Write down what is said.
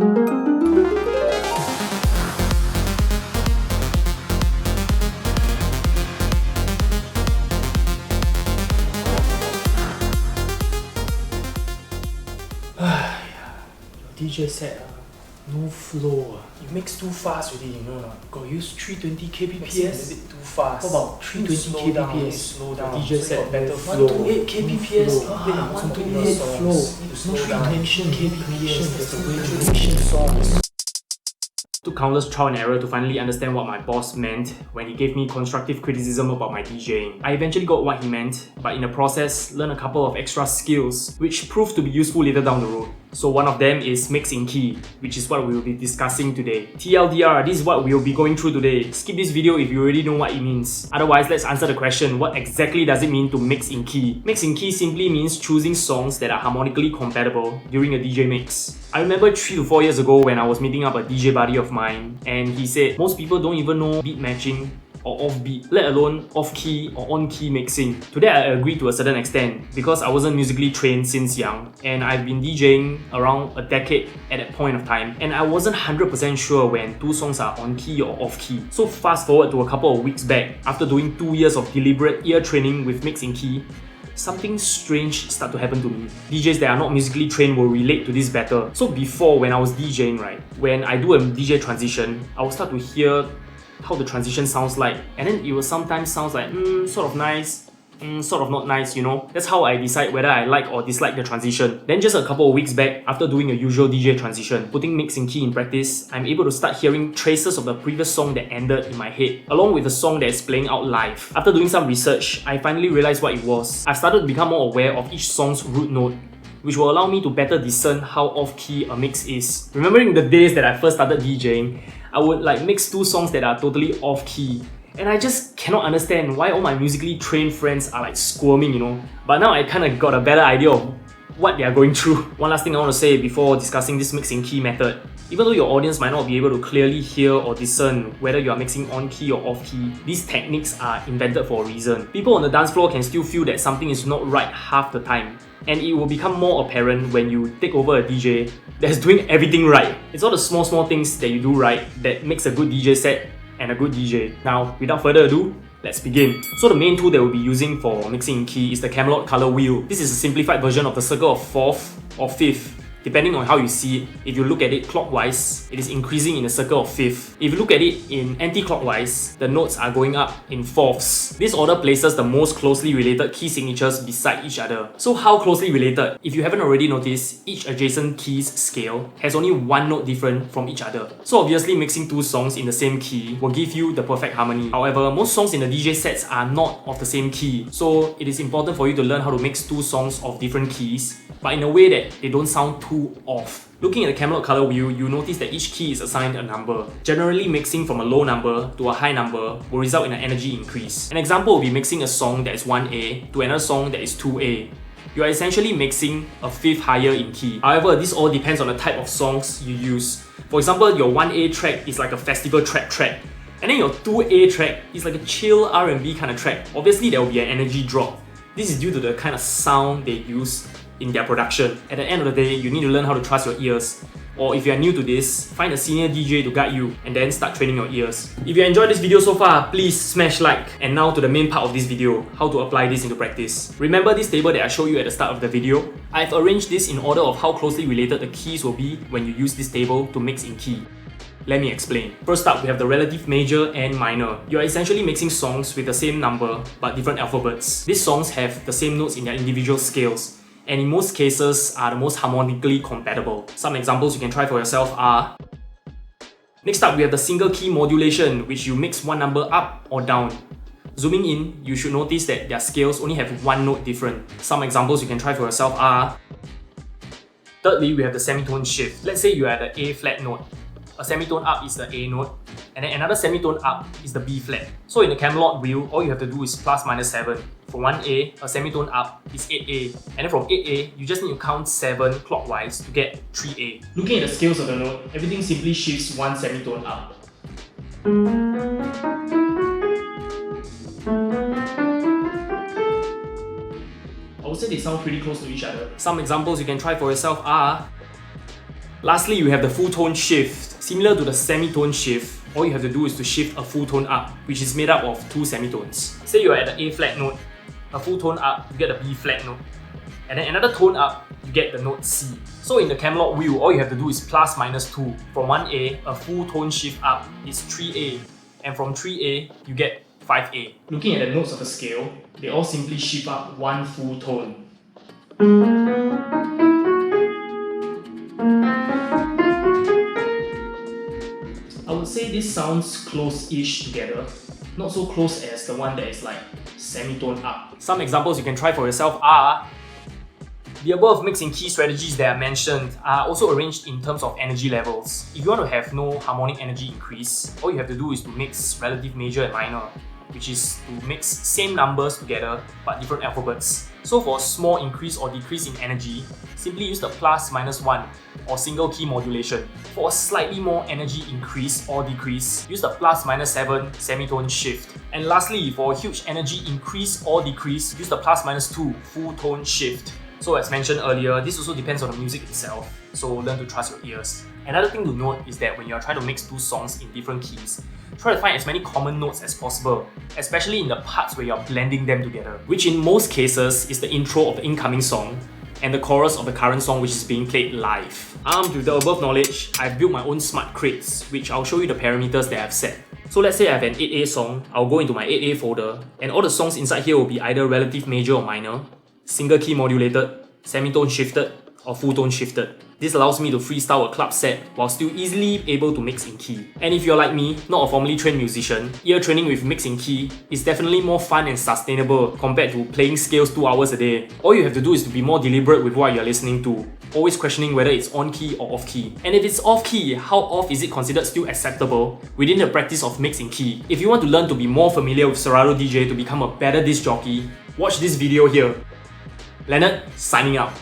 DJ set no flow. You mix too fast already, you know not? Got use 320 kbps. Mixing a bit too fast. What about 320 kbps? Slow down. DJ so set better flow. 128 kbps. 128 flow. No 310 kbps. That's the way Realisation songs. Took countless trial and error to finally understand what my boss meant when he gave me constructive criticism about my DJing. I eventually got what he meant, but in the process, learned a couple of extra skills which proved to be useful later down the road. So one of them is mix in key, which is what we will be discussing today. TLDR, this is what we will be going through today. Skip this video if you already know what it means. Otherwise, let's answer the question, what exactly does it mean to mix in key? Mix in key simply means choosing songs that are harmonically compatible during a DJ mix. I remember 3 to 4 years ago when I was meeting up a DJ buddy of mine, and he said most people don't even know beat matching or off-beat, let alone off-key or on-key mixing. Today I agree to a certain extent because I wasn't musically trained since young and I've been DJing around a decade at that point of time, and I wasn't 100% sure when two songs are on-key or off-key. So fast forward to a couple of weeks back, after doing 2 years of deliberate ear training with mix in key, something strange started to happen to me. DJs that are not musically trained will relate to this better. So before, when I was DJing, right, when I do a DJ transition, I will start to hear how the transition sounds like, and then it will sometimes sound like sort of nice, sort of not nice, you know. That's how I decide whether I like or dislike the transition. Then just a couple of weeks back, after doing a usual DJ transition, putting mix in key in practice, I'm able to start hearing traces of the previous song that ended in my head, along with the song that is playing out live. After doing some research, I finally realized what it was. I started to become more aware of each song's root note, which will allow me to better discern how off-key a mix is. Remembering the days that I first started DJing, I would like mix two songs that are totally off-key, and I just cannot understand why all my musically trained friends are like squirming, you know. But now I kinda got a better idea of what they are going through. One last thing I want to say before discussing this mixing key method. Even though your audience might not be able to clearly hear or discern whether you are mixing on-key or off-key, these techniques are invented for a reason. People on the dance floor can still feel that something is not right half the time, and it will become more apparent when you take over a DJ that's doing everything right. It's all the small things that you do right that makes a good DJ set and a good DJ. Now, without further ado, let's begin. So the main tool that we'll be using for mixing in key is the Camelot color wheel. This is a simplified version of the circle of 4th or 5th. Depending on how you see it, if you look at it clockwise, it is increasing in the circle of 5th. If you look at it in anti-clockwise, the notes are going up in 4ths. This order places the most closely related key signatures beside each other. So how closely related? If you haven't already noticed, each adjacent key's scale has only one note different from each other. So obviously mixing two songs in the same key will give you the perfect harmony. However, most songs in the DJ sets are not of the same key. So it is important for you to learn how to mix two songs of different keys, but in a way that they don't sound too off. Looking at the Camelot color wheel, you notice that each key is assigned a number. Generally, mixing from a low number to a high number will result in an energy increase. An example will be mixing a song that is 1A to another song that is 2A. You are essentially mixing a 5th higher in key. However, this all depends on the type of songs you use. For example, your 1A track is like a festival track, and then your 2A track is like a chill R&B kind of track. Obviously, there will be an energy drop. This is due to the kind of sound they use in their production. At the end of the day, you need to learn how to trust your ears. Or if you are new to this, find a senior DJ to guide you and then start training your ears. If you enjoyed this video so far, please smash like. And now to the main part of this video, how to apply this into practice. Remember this table that I showed you at the start of the video? I've arranged this in order of how closely related the keys will be when you use this table to mix in key. Let me explain. First up, we have the relative major and minor. You are essentially mixing songs with the same number but different alphabets. These songs have the same notes in their individual scales, and in most cases are the most harmonically compatible. Some examples you can try for yourself are... Next up, we have the single key modulation, which you mix one number up or down. Zooming in, you should notice that their scales only have one note different. Some examples you can try for yourself are... Thirdly, we have the semitone shift. Let's say you are at the A flat note. A semitone up is the A note, and then another semitone up is the B flat. So in the Camelot wheel, all you have to do is plus minus 7. For 1A, a semitone up is 8A, and then from 8A, you just need to count 7 clockwise to get 3A. Looking at the scales of the note, everything simply shifts one semitone up. I would say they sound pretty close to each other. Some examples you can try for yourself are... Lastly, you have the full tone shift. Similar to the semitone shift, all you have to do is to shift a full tone up, which is made up of 2 semitones. Say you are at the A flat note, a full tone up, you get the B flat note. And then another tone up, you get the note C. So in the Camelot wheel, all you have to do is plus minus 2. From 1A, a full tone shift up is 3A. And from 3A, you get 5A. Looking at the notes of the scale, they all simply shift up 1 full tone. I would say this sounds close-ish together. Not so close as the one that is like semitone up. Some examples you can try for yourself are the above mixing key strategies that I mentioned are also arranged in terms of energy levels. If you want to have no harmonic energy increase, all you have to do is to mix relative major and minor, which is to mix same numbers together but different alphabets. So for a small increase or decrease in energy, simply use the plus minus 1 or single key modulation. For a slightly more energy increase or decrease, use the plus minus 7 semitone shift. And lastly, for a huge energy increase or decrease, use the plus minus 2 full tone shift. So as mentioned earlier, this also depends on the music itself, so learn to trust your ears. Another thing to note is that when you are trying to mix two songs in different keys, try to find as many common notes as possible, especially in the parts where you are blending them together, which in most cases is the intro of the incoming song and the chorus of the current song which is being played live. Armed with the above knowledge, I've built my own smart crates, which I'll show you the parameters that I've set. So let's say I have an 8A song, I'll go into my 8A folder, and all the songs inside here will be either relative major or minor, single key modulated, semitone shifted, or full tone shifted. This allows me to freestyle a club set while still easily able to mix in key. And if you're like me, not a formally trained musician, ear training with mix in key is definitely more fun and sustainable compared to playing scales 2 hours a day. All you have to do is to be more deliberate with what you're listening to, always questioning whether it's on key or off key. And if it's off key, how off is it considered still acceptable within the practice of mix in key? If you want to learn to be more familiar with Serato DJ to become a better disc jockey, watch this video here. LeNERD signing out.